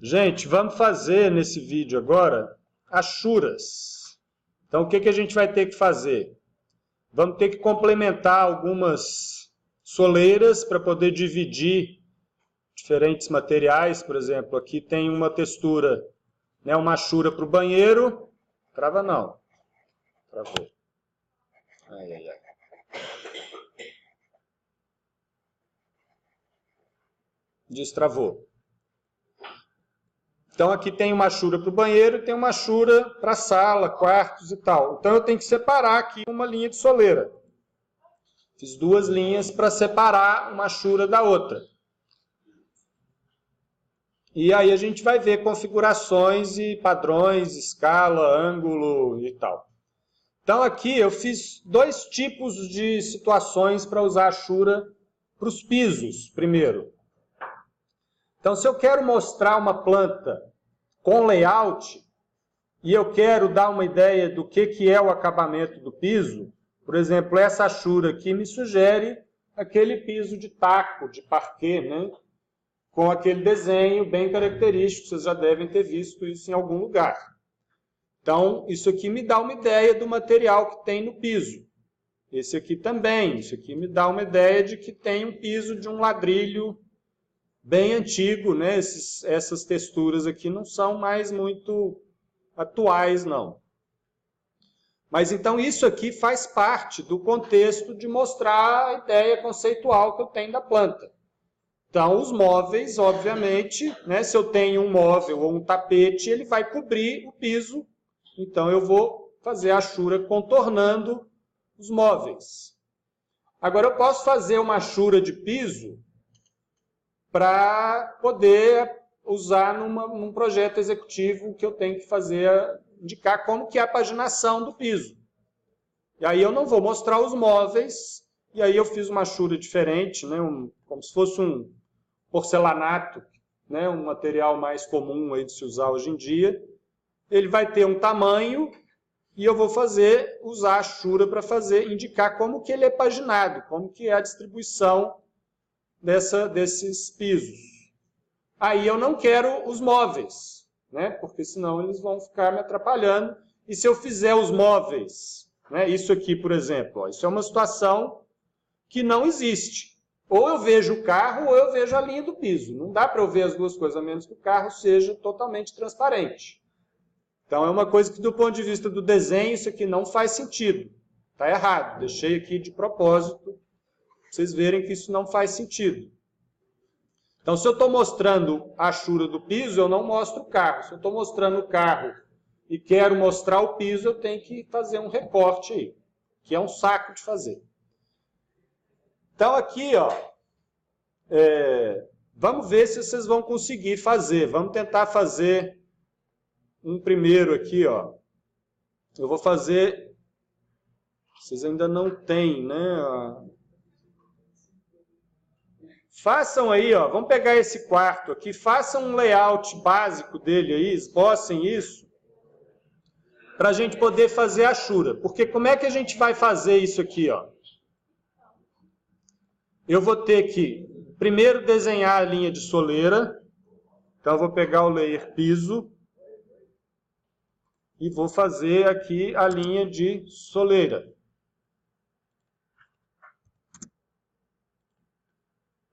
Gente, vamos fazer nesse vídeo agora achuras. Então, o que a gente vai ter que fazer? Vamos ter que complementar algumas soleiras para poder dividir diferentes materiais. Por exemplo, aqui tem uma textura, né, uma achura para o banheiro. Trava não. Travou. Ai, ai, ai. Destravou. Então aqui tem uma achura para o banheiro e tem uma achura para a sala, quartos e tal. Então eu tenho que separar aqui uma linha de soleira. Fiz duas linhas para separar uma achura da outra. E aí a gente vai ver configurações e padrões, escala, ângulo e tal. Então aqui eu fiz dois tipos de situações para usar achura para os pisos, primeiro. Então se eu quero mostrar uma planta com layout e eu quero dar uma ideia do que é o acabamento do piso, por exemplo, essa achura aqui me sugere aquele piso de taco, de parquet, né? Com aquele desenho bem característico, vocês já devem ter visto isso em algum lugar. Então, isso aqui me dá uma ideia do material que tem no piso. Esse aqui também, isso aqui me dá uma ideia de que tem um piso de um ladrilho bem antigo, né? Essas texturas aqui não são mais muito atuais, não. Mas então isso aqui faz parte do contexto de mostrar a ideia conceitual que eu tenho da planta. Então os móveis, obviamente, né, se eu tenho um móvel ou um tapete, ele vai cobrir o piso, então eu vou fazer a achura contornando os móveis. Agora eu posso fazer uma achura de piso para poder usar num projeto executivo que eu tenho que fazer, indicar como que é a paginação do piso. E aí eu não vou mostrar os móveis, e aí eu fiz uma achura diferente, né, como se fosse um porcelanato, né, um material mais comum aí de se usar hoje em dia. Ele vai ter um tamanho, e eu vou usar a achura para indicar como que ele é paginado, como que é a distribuição desses pisos. Aí eu não quero os móveis, né? Porque senão eles vão ficar me atrapalhando. E se eu fizer os móveis, né? Isso aqui, por exemplo, ó, isso é uma situação que não existe. Ou eu vejo o carro ou eu vejo a linha do piso. Não dá para eu ver as duas coisas, a menos que o carro seja totalmente transparente. Então é uma coisa que do ponto de vista do desenho, isso aqui não faz sentido. Está errado. Deixei aqui de propósito, para vocês verem que isso não faz sentido. Então, se eu estou mostrando a achura do piso, eu não mostro o carro. Se eu estou mostrando o carro e quero mostrar o piso, eu tenho que fazer um recorte aí, que é um saco de fazer. Então, aqui, ó, vamos ver se vocês vão conseguir fazer. Vamos tentar fazer um primeiro aqui, ó. Eu vou fazer... Vocês ainda não têm, né? Façam aí, ó, vamos pegar esse quarto aqui, façam um layout básico dele aí, esbocem isso, para a gente poder fazer a achura. Porque como é que a gente vai fazer isso aqui, ó? Eu vou ter que, primeiro, desenhar a linha de soleira. Então, eu vou pegar o layer piso e vou fazer aqui a linha de soleira.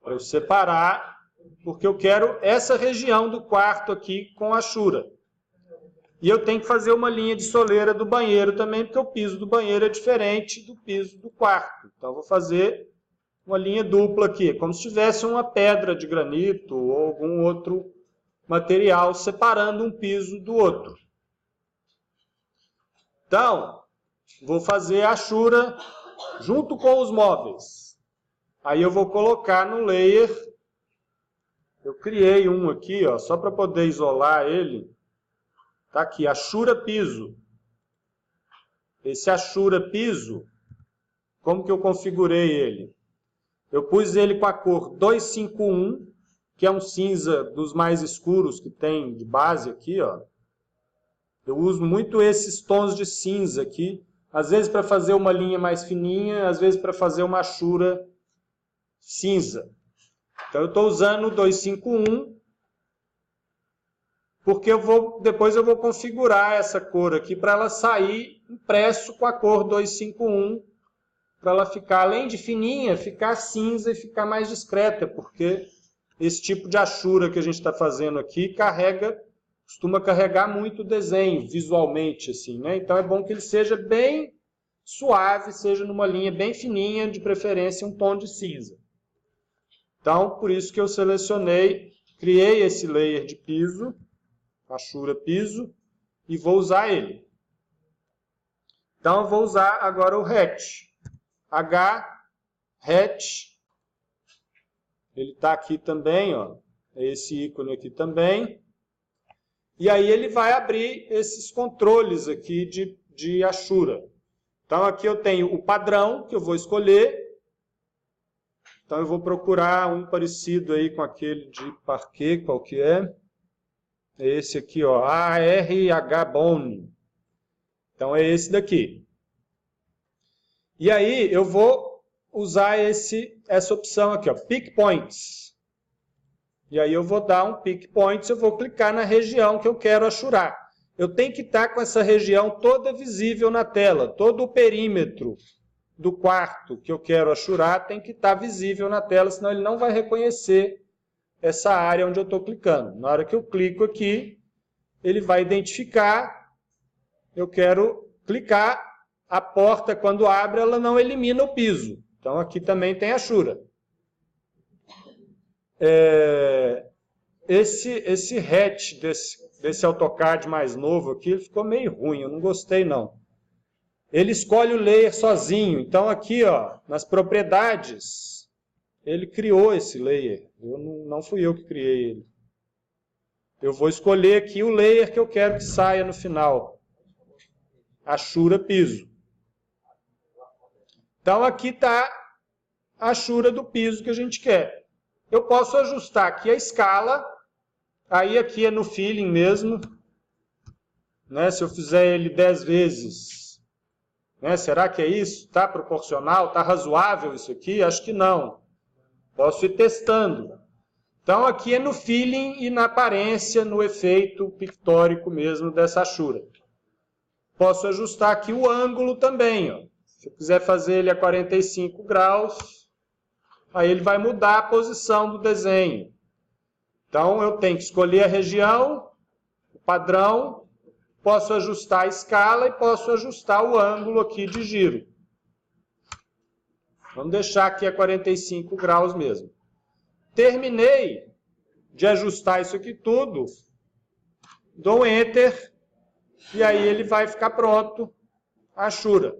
Para eu separar, porque eu quero essa região do quarto aqui com achura. E eu tenho que fazer uma linha de soleira do banheiro também, porque o piso do banheiro é diferente do piso do quarto. Então, eu vou fazer uma linha dupla aqui, como se tivesse uma pedra de granito ou algum outro material separando um piso do outro. Então, vou fazer a achura junto com os móveis. Aí eu vou colocar no layer, eu criei um aqui, ó, só para poder isolar ele. Tá aqui, achura piso. Esse achura piso, como que eu configurei ele? Eu pus ele com a cor 251, que é um cinza dos mais escuros que tem de base aqui, ó. Eu uso muito esses tons de cinza aqui, às vezes para fazer uma linha mais fininha, às vezes para fazer uma achura cinza. Então eu estou usando o 251 porque depois eu vou configurar essa cor aqui para ela sair impresso com a cor 251, para ela ficar, além de fininha, ficar cinza e ficar mais discreta, porque esse tipo de achura que a gente está fazendo aqui costuma carregar muito o desenho visualmente, assim, né? Então é bom que ele seja bem suave, seja numa linha bem fininha, de preferência um tom de cinza. Então, por isso que eu selecionei, criei esse layer de piso, achura piso, e vou usar ele. Então, eu vou usar agora o hatch. Hatch. Ele está aqui também, ó. É esse ícone aqui também. E aí ele vai abrir esses controles aqui de achura. Então, aqui eu tenho o padrão que eu vou escolher. Então, eu vou procurar um parecido aí com aquele de parquet, qual que é? É esse aqui, ó, ARH Bone. Então, é esse daqui. E aí, eu vou usar essa opção aqui, ó, Pick Points. E aí, eu vou dar um Pick Points, eu vou clicar na região que eu quero achurar. Eu tenho que estar com essa região toda visível na tela, todo o perímetro do quarto que eu quero achurar tem que estar visível na tela, senão ele não vai reconhecer essa área onde eu estou clicando. Na hora que eu clico aqui, ele vai identificar, eu quero clicar, a porta quando abre, ela não elimina o piso. Então aqui também tem achura. Esse hatch desse AutoCAD mais novo aqui, ele ficou meio ruim, eu não gostei não. Ele escolhe o layer sozinho. Então aqui, ó, nas propriedades, ele criou esse layer. Não fui eu que criei ele. Eu vou escolher aqui o layer que eu quero que saia no final. Achura piso. Então aqui está a achura do piso que a gente quer. Eu posso ajustar aqui a escala. Aí aqui é no feeling mesmo. Né? Se eu fizer ele 10 vezes... Né? Será que é isso? Está proporcional? Está razoável isso aqui? Acho que não. Posso ir testando. Então, aqui é no feeling e na aparência, no efeito pictórico mesmo dessa achura. Posso ajustar aqui o ângulo também. Ó. Se eu quiser fazer ele a 45 graus, aí ele vai mudar a posição do desenho. Então, eu tenho que escolher a região, o padrão... Posso ajustar a escala e posso ajustar o ângulo aqui de giro. Vamos deixar aqui a 45 graus mesmo. Terminei de ajustar isso aqui tudo. Dou Enter. E aí ele vai ficar pronto. A achura.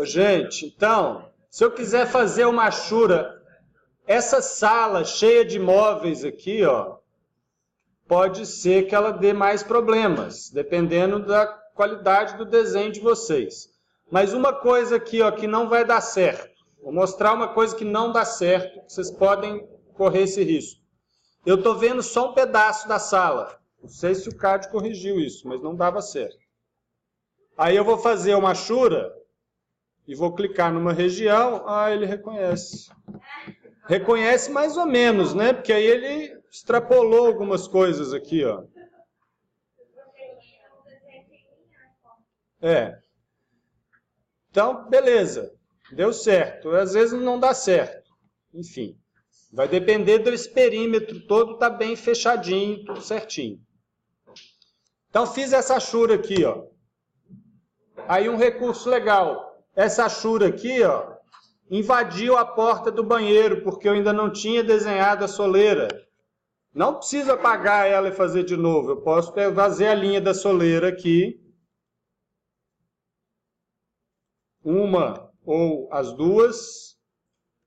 Gente, então, se eu quiser fazer uma achura... Essa sala cheia de móveis aqui, ó, pode ser que ela dê mais problemas, dependendo da qualidade do desenho de vocês. Mas uma coisa aqui, ó, que não vai dar certo. Vou mostrar uma coisa que não dá certo, que vocês podem correr esse risco. Eu estou vendo só um pedaço da sala. Não sei se o CAD corrigiu isso, mas não dava certo. Aí eu vou fazer uma achura e vou clicar numa região. Ah, ele reconhece. Reconhece mais ou menos, né? Porque aí ele extrapolou algumas coisas aqui, ó. Então, beleza. Deu certo. Às vezes não dá certo. Enfim. Vai depender desse perímetro todo tá bem fechadinho, tudo certinho. Então, fiz essa achura aqui, ó. Aí um recurso legal. Essa achura aqui, ó. Invadiu a porta do banheiro, porque eu ainda não tinha desenhado a soleira. Não preciso apagar ela e fazer de novo. Eu posso fazer a linha da soleira aqui. Uma ou as duas.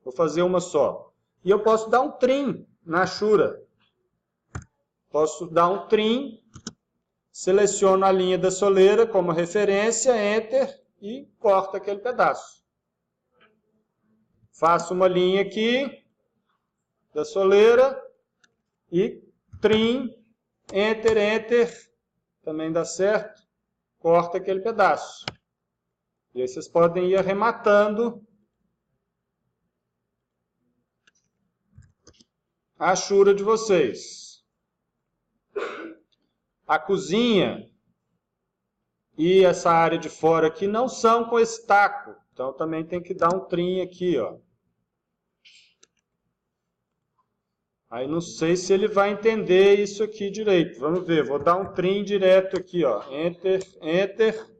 Vou fazer uma só. E eu posso dar um trim na achura. Posso dar um trim. Seleciono a linha da soleira como referência, Enter e corto aquele pedaço. Faço uma linha aqui da soleira e trim, Enter, Enter, também dá certo, corta aquele pedaço. E aí vocês podem ir arrematando a achura de vocês. A cozinha e essa área de fora aqui não são com esse taco. Então também tem que dar um trim aqui, ó. Aí não sei se ele vai entender isso aqui direito. Vamos ver, vou dar um trim direto aqui, ó. Enter, Enter.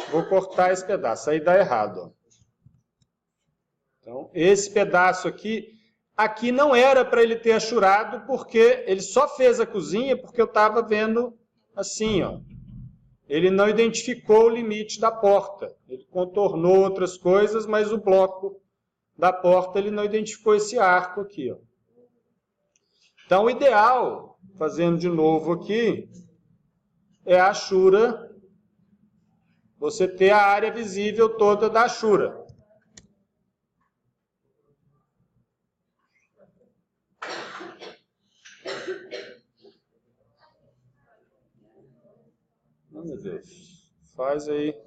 Vou cortar esse pedaço, aí dá errado, ó. Então, esse pedaço aqui não era para ele ter achurado, porque ele só fez a cozinha porque eu estava vendo assim, ó. Ele não identificou o limite da porta. Ele contornou outras coisas, mas o bloco da porta ele não identificou esse arco aqui, ó. Então, o ideal, fazendo de novo aqui, é a achura, você ter a área visível toda da achura. Vamos ver. Faz aí.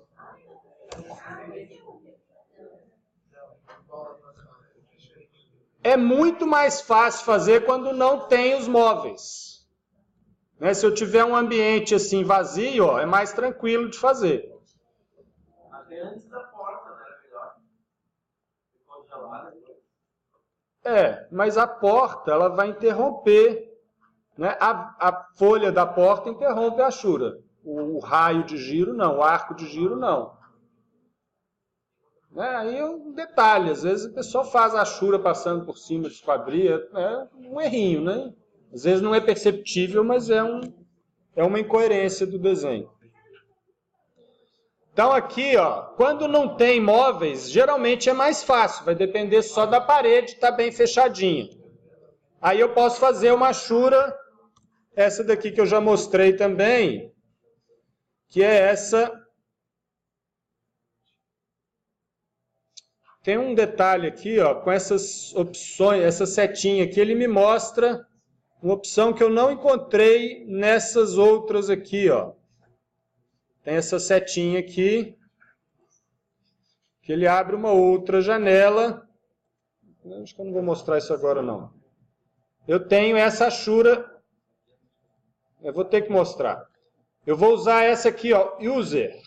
É muito mais fácil fazer quando não tem os móveis. Né? Se eu tiver um ambiente assim vazio, ó, é mais tranquilo de fazer. Até antes da porta, né? Melhor. Congelada. Mas a porta ela vai interromper, né? A folha da porta interrompe a achura. O raio de giro não, o arco de giro não. Aí é um detalhe, às vezes o pessoal faz a achura passando por cima de esquadria, é um errinho, né? Às vezes não é perceptível, mas é uma incoerência do desenho. Então aqui, ó, quando não tem móveis, geralmente é mais fácil, vai depender só da parede estar bem fechadinha. Aí eu posso fazer uma achura, essa daqui que eu já mostrei também, que é essa. Tem um detalhe aqui, ó, com essas opções, essa setinha aqui, ele me mostra uma opção que eu não encontrei nessas outras aqui, ó. Tem essa setinha aqui, que ele abre uma outra janela. Acho que eu não vou mostrar isso agora, não. Eu tenho essa achura, eu vou ter que mostrar. Eu vou usar essa aqui, ó, User.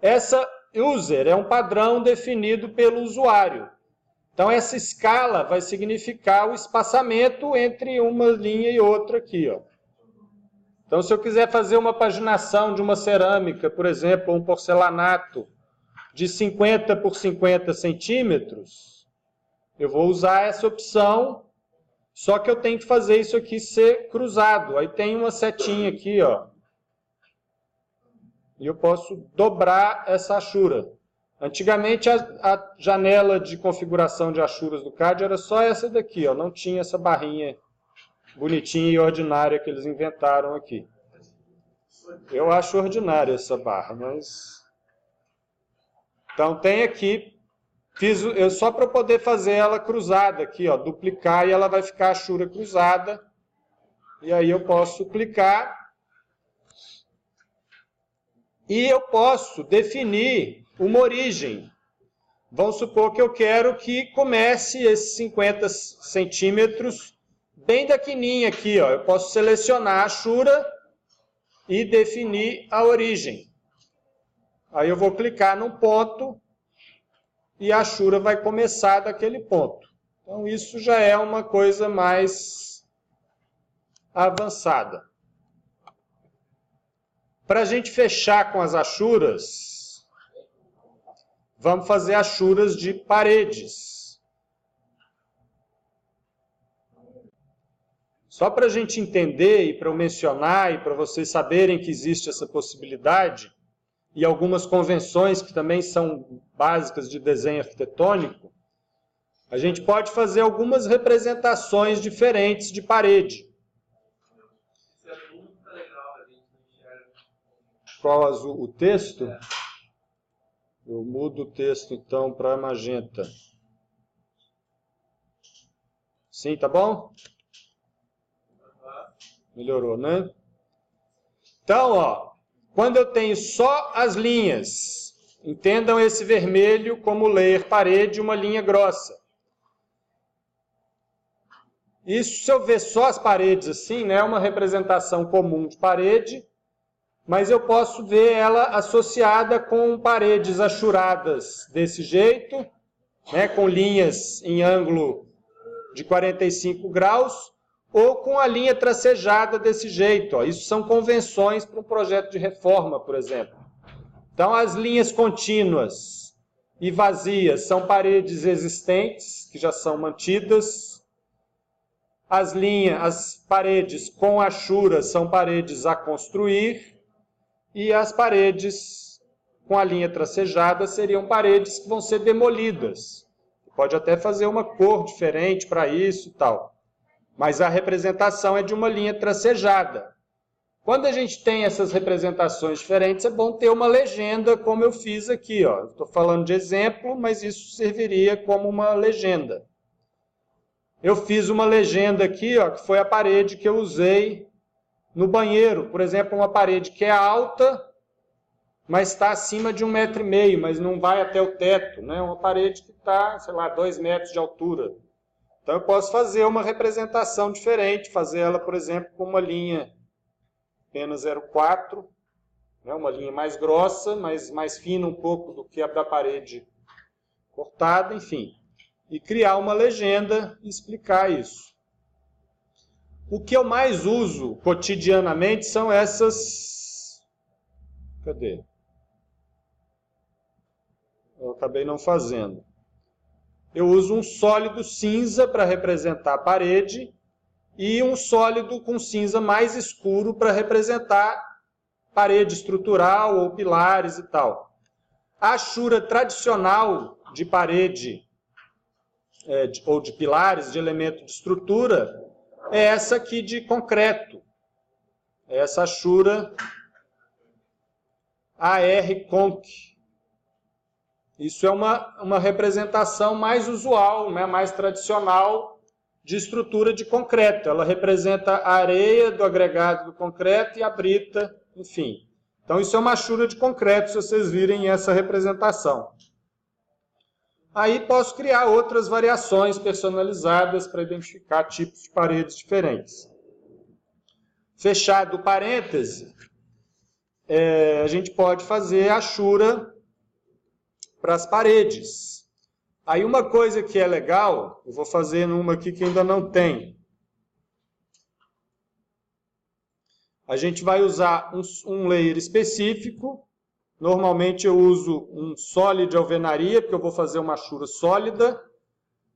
Essa User é um padrão definido pelo usuário. Então, essa escala vai significar o espaçamento entre uma linha e outra aqui, ó. Então, se eu quiser fazer uma paginação de uma cerâmica, por exemplo, um porcelanato de 50 por 50 centímetros, eu vou usar essa opção, só que eu tenho que fazer isso aqui ser cruzado. Aí tem uma setinha aqui, ó. E eu posso dobrar essa achura. Antigamente, a janela de configuração de achuras do CAD era só essa daqui, ó. Não tinha essa barrinha bonitinha e ordinária que eles inventaram aqui. Eu acho ordinária essa barra, mas... Então, tem aqui, eu só para poder fazer ela cruzada aqui, ó, duplicar e ela vai ficar a achura cruzada. E aí eu posso clicar. E eu posso definir uma origem. Vamos supor que eu quero que comece esses 50 centímetros bem daquininha aqui, ó. Eu posso selecionar a achura e definir a origem. Aí eu vou clicar num ponto e a achura vai começar daquele ponto. Então isso já é uma coisa mais avançada. Para a gente fechar com as achuras, vamos fazer achuras de paredes. Só para a gente entender e para eu mencionar e para vocês saberem que existe essa possibilidade, e algumas convenções que também são básicas de desenho arquitetônico, a gente pode fazer algumas representações diferentes de parede. Qual azul? O texto? Eu mudo o texto, então, para magenta. Sim, tá bom? Melhorou, né? Então, ó, quando eu tenho só as linhas, entendam esse vermelho como layer parede, uma linha grossa. Isso, se eu ver só as paredes assim, né, é uma representação comum de parede, mas eu posso ver ela associada com paredes achuradas desse jeito, né, com linhas em ângulo de 45 graus, ou com a linha tracejada desse jeito. Ó. Isso são convenções para um projeto de reforma, por exemplo. Então, as linhas contínuas e vazias são paredes existentes, que já são mantidas. As paredes com achuras são paredes a construir. E as paredes com a linha tracejada seriam paredes que vão ser demolidas. Pode até fazer uma cor diferente para isso e tal. Mas a representação é de uma linha tracejada. Quando a gente tem essas representações diferentes, é bom ter uma legenda, como eu fiz aqui. Estou falando de exemplo, mas isso serviria como uma legenda. Eu fiz uma legenda aqui, ó, que foi a parede que eu usei no banheiro. Por exemplo, uma parede que é alta, mas está acima de 1,5 m, mas não vai até o teto, né? Uma parede que está, sei lá, 2 metros de altura. Então eu posso fazer uma representação diferente, fazer ela, por exemplo, com uma linha apenas 0,4, né? Uma linha mais grossa, mas mais fina um pouco do que a da parede cortada, enfim. E criar uma legenda e explicar isso. O que eu mais uso cotidianamente são essas... Cadê? Eu acabei não fazendo. Eu uso um sólido cinza para representar a parede e um sólido com cinza mais escuro para representar parede estrutural ou pilares e tal. A achura tradicional de parede ou de pilares, de elemento de estrutura, é essa aqui de concreto. É essa achura AR-Conc. Isso é uma representação mais usual, né, mais tradicional de estrutura de concreto. Ela representa a areia do agregado do concreto e a brita, enfim. Então isso é uma achura de concreto, se vocês virem essa representação. Aí posso criar outras variações personalizadas para identificar tipos de paredes diferentes. Fechado o parêntese, a gente pode fazer achura para as paredes. Aí uma coisa que é legal, eu vou fazer numa aqui que ainda não tem. A gente vai usar um layer específico. Normalmente eu uso um sólido de alvenaria, porque eu vou fazer uma achura sólida,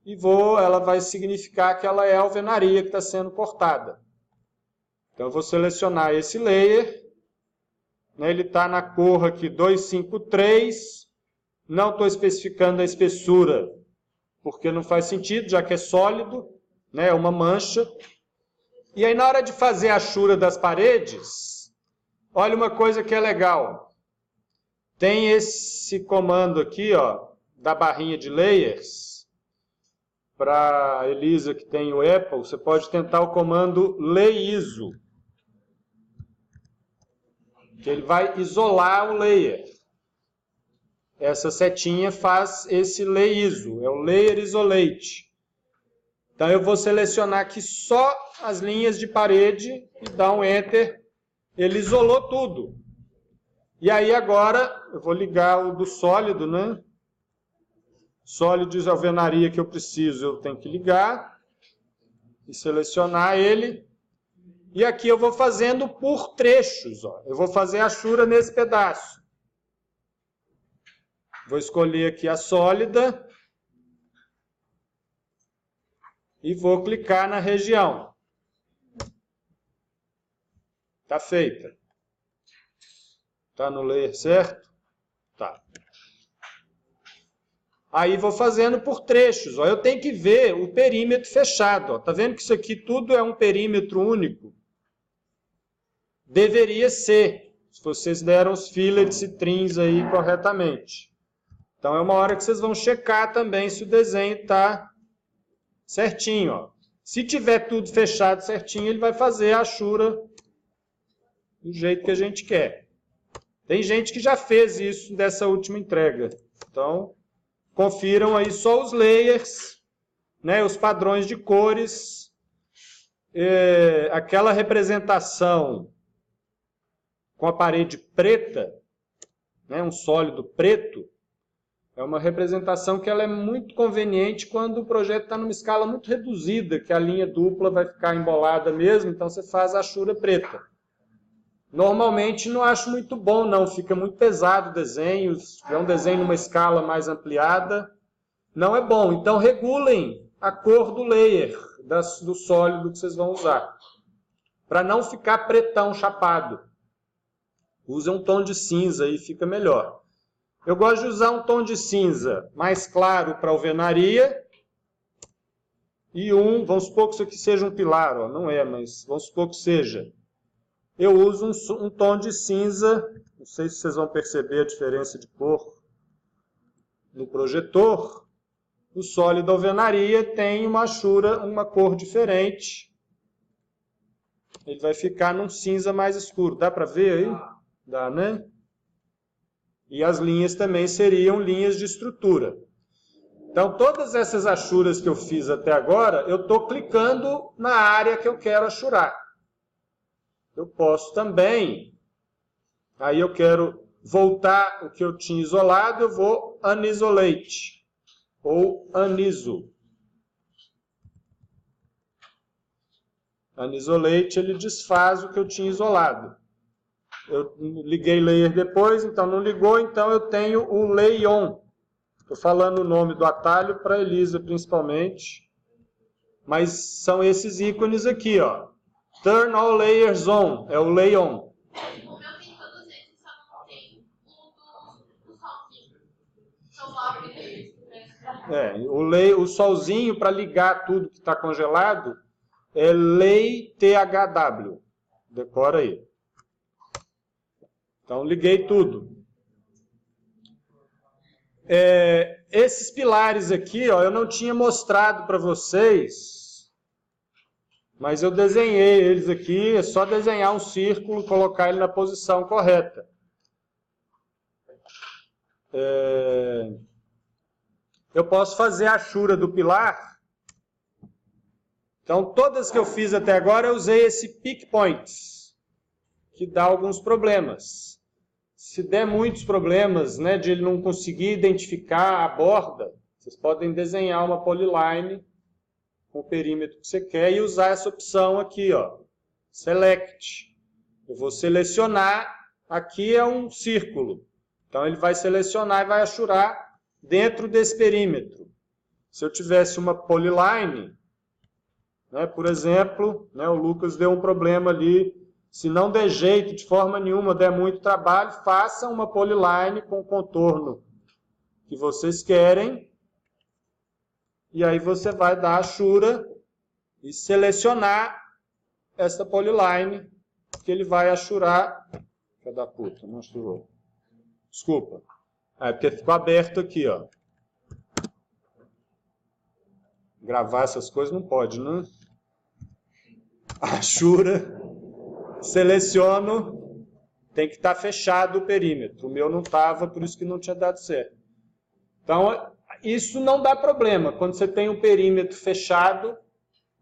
e ela vai significar que ela é a alvenaria que está sendo cortada. Então eu vou selecionar esse layer, né, ele está na cor aqui 253, não estou especificando a espessura, porque não faz sentido, já que é sólido, né, é uma mancha. E aí na hora de fazer a achura das paredes, olha uma coisa que é legal. Tem esse comando aqui, ó, da barrinha de layers. Para a Elisa que tem o Apple, você pode tentar o comando LayIso, que ele vai isolar o layer. Essa setinha faz esse LayIso, é o Layer Isolate. Então eu vou selecionar aqui só as linhas de parede e dar um Enter. Ele isolou tudo. E aí agora, eu vou ligar o do sólido, né? Sólido de alvenaria que eu preciso, eu tenho que ligar. E selecionar ele. E aqui eu vou fazendo por trechos, ó. Eu vou fazer a achura nesse pedaço. Vou escolher aqui a sólida. E vou clicar na região. Está feita. Está no layer certo? Tá. Aí vou fazendo por trechos. Ó. Eu tenho que ver o perímetro fechado. Ó. Tá vendo que isso aqui tudo é um perímetro único? Deveria ser, se vocês deram os fillets e trims aí corretamente. Então é uma hora que vocês vão checar também se o desenho está certinho. Ó. Se tiver tudo fechado certinho, ele vai fazer a achura do jeito que a gente quer. Tem gente que já fez isso dessa última entrega. Então, confiram aí só os layers, né, os padrões de cores, aquela representação com a parede preta, né, um sólido preto, é uma representação que ela é muito conveniente quando o projeto está numa escala muito reduzida, que a linha dupla vai ficar embolada mesmo, então você faz a achura preta. Normalmente não acho muito bom, não, fica muito pesado o desenho, se tiver um desenho numa escala mais ampliada, não é bom. Então regulem a cor do layer, do sólido que vocês vão usar, para não ficar pretão chapado. Use um tom de cinza e fica melhor. Eu gosto de usar um tom de cinza mais claro para alvenaria e vamos supor que isso aqui seja um pilar, ó, não é, mas vamos supor que seja. Eu uso um tom de cinza, não sei se vocês vão perceber a diferença de cor no projetor. O sólido alvenaria tem uma achura, uma cor diferente. Ele vai ficar num cinza mais escuro. Dá para ver aí? Dá, né? E as linhas também seriam linhas de estrutura. Então, todas essas achuras que eu fiz até agora, eu estou clicando na área que eu quero achurar. Eu posso também, aí eu quero voltar o que eu tinha isolado, eu vou unisolate, ou uniso. Unisolate, ele desfaz o que eu tinha isolado. Eu liguei layer depois, então não ligou, então eu tenho o lay on. Estou falando o nome do atalho para a Elisa principalmente. Mas são esses ícones aqui, ó. Turn all layers on, é o lay on. O meu tem todos esses, só não tem o solzinho. São O solzinho para ligar tudo que está congelado é lay THW. Decora aí. Então, liguei tudo. Esses pilares aqui, ó, eu não tinha mostrado para vocês, mas eu desenhei eles aqui. É só desenhar um círculo e colocar ele na posição correta. Eu posso fazer a achura do pilar. Então, todas que eu fiz até agora, eu usei esse pick points, que dá alguns problemas. Se der muitos problemas, né, de ele não conseguir identificar a borda, vocês podem desenhar uma polyline com o perímetro que você quer e usar essa opção aqui, ó, Select. Eu vou selecionar, aqui é um círculo, então ele vai selecionar e vai achurar dentro desse perímetro. Se eu tivesse uma polyline, né, por exemplo, né, o Lucas deu um problema ali. Se não der jeito de forma nenhuma, der muito trabalho, façam uma polyline com o contorno que vocês querem. E aí você vai dar a achura e selecionar essa polyline que ele vai achurar. Filha da puta, não achurou. Desculpa. É porque ficou aberto aqui, ó. Gravar essas coisas não pode, né? Achura. Seleciono, tem que estar fechado o perímetro. O meu não estava, por isso que não tinha dado certo. Então, isso não dá problema. Quando você tem um perímetro fechado,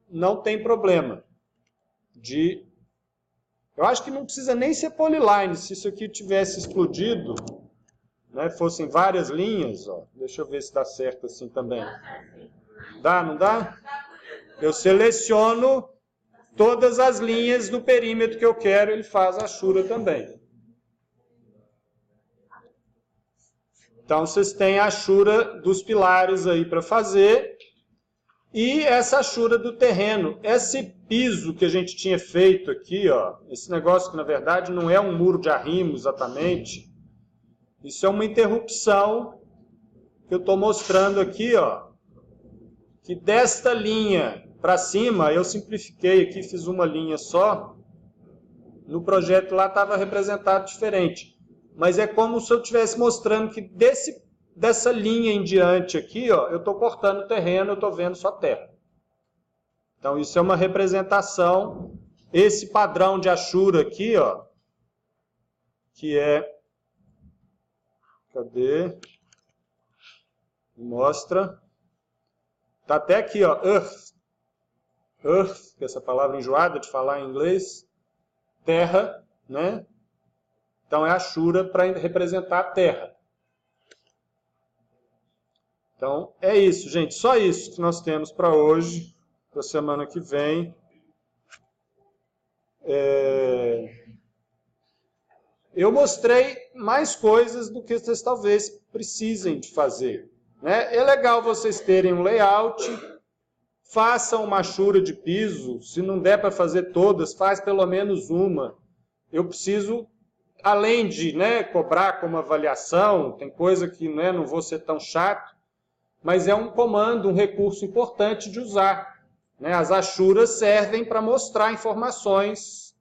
não tem problema. Eu acho que não precisa nem ser polyline. Se isso aqui tivesse explodido, né, fossem várias linhas, ó, deixa eu ver se dá certo assim também. Dá, não dá? Eu seleciono todas as linhas do perímetro que eu quero, ele faz a achura também. Então, vocês têm a achura dos pilares aí para fazer. E essa achura do terreno. Esse piso que a gente tinha feito aqui, ó, esse negócio que, na verdade, não é um muro de arrimo exatamente. Isso é uma interrupção que eu estou mostrando aqui, ó, que desta linha para cima, eu simplifiquei aqui, fiz uma linha só. No projeto lá estava representado diferente. Mas é como se eu estivesse mostrando que dessa linha em diante aqui, ó, eu estou cortando o terreno, eu estou vendo só terra. Então isso é uma representação. Esse padrão de achura aqui, ó, que é... Cadê? Mostra. Está até aqui, ó, Earth. earth, que é essa palavra enjoada de falar em inglês, terra, né? Então é Ashura para representar a terra. Então é isso, gente. Só isso que nós temos para hoje, para a semana que vem. Eu mostrei mais coisas do que vocês talvez precisem de fazer, né? É legal vocês terem um layout, façam uma Ashura de piso, se não der para fazer todas, faz pelo menos uma. Eu preciso, além de, né, cobrar como avaliação, tem coisa que, né, não vou ser tão chato, mas é um comando, um recurso importante de usar, né? As Ashuras servem para mostrar informações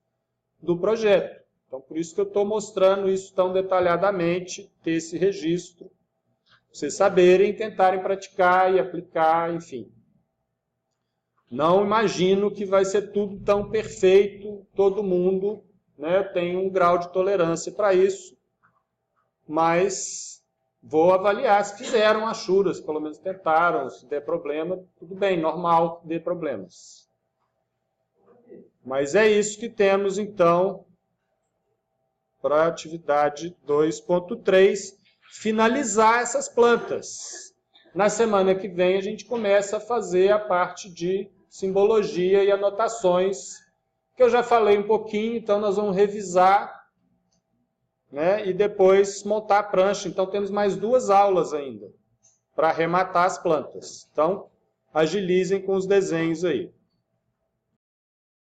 do projeto. Então, por isso que eu estou mostrando isso tão detalhadamente, ter esse registro, para vocês saberem, tentarem praticar e aplicar, enfim. Não imagino que vai ser tudo tão perfeito, todo mundo, né, tem um grau de tolerância para isso, mas vou avaliar se fizeram Ashuras, pelo menos tentaram, se der problema, tudo bem, normal que dê problemas. Mas é isso que temos, então, para a atividade 2.3, finalizar essas plantas. Na semana que vem a gente começa a fazer a parte de simbologia e anotações, que eu já falei um pouquinho, então nós vamos revisar, né, e depois montar a prancha. Então temos mais 2 aulas ainda para arrematar as plantas. Então agilizem com os desenhos aí.